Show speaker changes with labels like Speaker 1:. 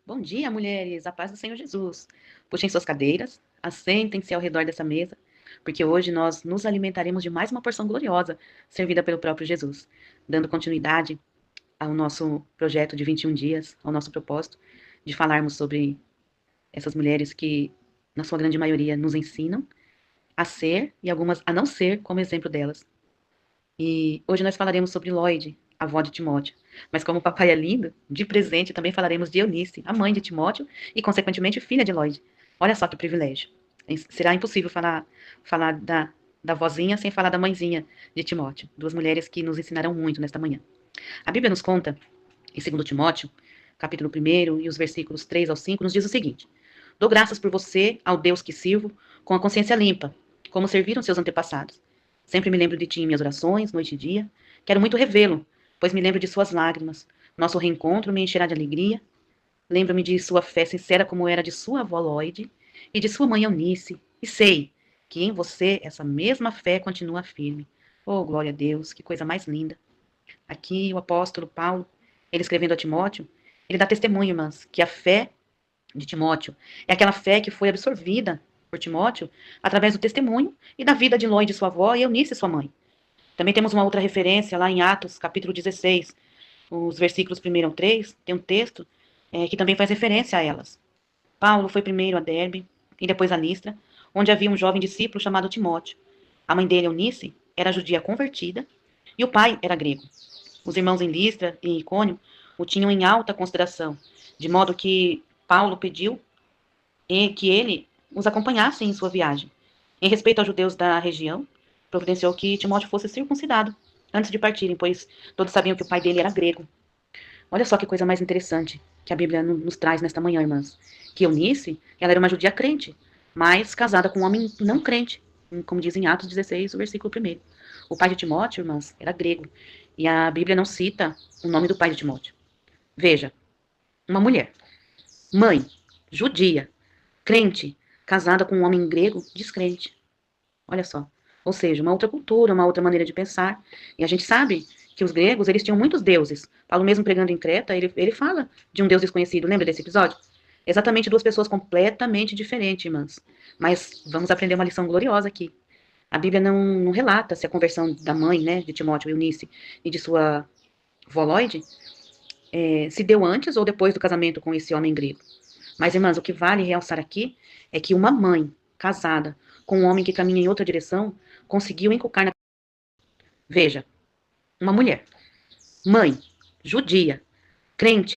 Speaker 1: Bom dia, mulheres, a paz do Senhor Jesus. Puxem suas cadeiras, assentem-se ao redor dessa mesa, porque hoje nós nos alimentaremos de mais uma porção gloriosa servida pelo próprio Jesus, dando continuidade ao nosso projeto de 21 dias, ao nosso propósito de falarmos sobre essas mulheres que, na sua grande maioria, nos ensinam a ser e algumas a não ser como exemplo delas. E hoje nós falaremos sobre Lloyd, a avó de Timóteo. Mas como o papai é lindo, de presente também falaremos de Eunice, a mãe de Timóteo e, consequentemente, filha de Lloyd. Olha só que privilégio. Será impossível falar da vozinha sem falar da mãezinha de Timóteo. Duas mulheres que nos ensinaram muito nesta manhã. A Bíblia nos conta, em 2 Timóteo, capítulo 1 e os versículos 3 ao 5, nos diz o seguinte: Dou graças por você, ao Deus que sirvo, com a consciência limpa, como serviram seus antepassados. Sempre me lembro de ti em minhas orações, noite e dia. Quero muito revê-lo, pois me lembro de suas lágrimas. Nosso reencontro me encherá de alegria. Lembro-me de sua fé sincera como era de sua avó Lloyd e de sua mãe Eunice. E sei que em você essa mesma fé continua firme. Oh, glória a Deus, que coisa mais linda. Aqui o apóstolo Paulo, ele escrevendo a Timóteo, ele dá testemunho, irmãs, que a fé de Timóteo é aquela fé que foi absorvida por Timóteo através do testemunho e da vida de Lloyd, sua avó, e Eunice, sua mãe. Também temos uma outra referência lá em Atos, capítulo 16, os versículos 1 ao 3, tem um texto que também faz referência a elas. Paulo foi primeiro a Derbe e depois a Listra, onde havia um jovem discípulo chamado Timóteo. A mãe dele, Eunice, era judia convertida e o pai era grego. Os irmãos em Listra e Icônio o tinham em alta consideração, de modo que Paulo pediu que ele os acompanhasse em sua viagem. Em respeito aos judeus da região, providenciou que Timóteo fosse circuncidado antes de partirem, pois todos sabiam que o pai dele era grego. Olha só que coisa mais interessante que a Bíblia nos traz nesta manhã, irmãs. Que Eunice, ela era uma judia crente, mas casada com um homem não crente, como diz em Atos 16, o versículo 1. O pai de Timóteo, irmãs, era grego, e a Bíblia não cita o nome do pai de Timóteo. Veja, uma mulher, mãe, judia, crente, casada com um homem grego, descrente. Olha só. Ou seja, uma outra cultura, uma outra maneira de pensar. E a gente sabe que os gregos, eles tinham muitos deuses. Paulo mesmo pregando em Creta, ele fala de um deus desconhecido. Lembra desse episódio? Exatamente duas pessoas completamente diferentes, irmãs. Mas vamos aprender uma lição gloriosa aqui. A Bíblia não relata se a conversão da mãe, né, de Timóteo, Eunice, e de sua avó Lloyd, se deu antes ou depois do casamento com esse homem grego. Mas, irmãs, o que vale realçar aqui é que uma mãe casada com um homem que caminha em outra direção conseguiu inculcar na... Veja, uma mulher, mãe, judia, crente,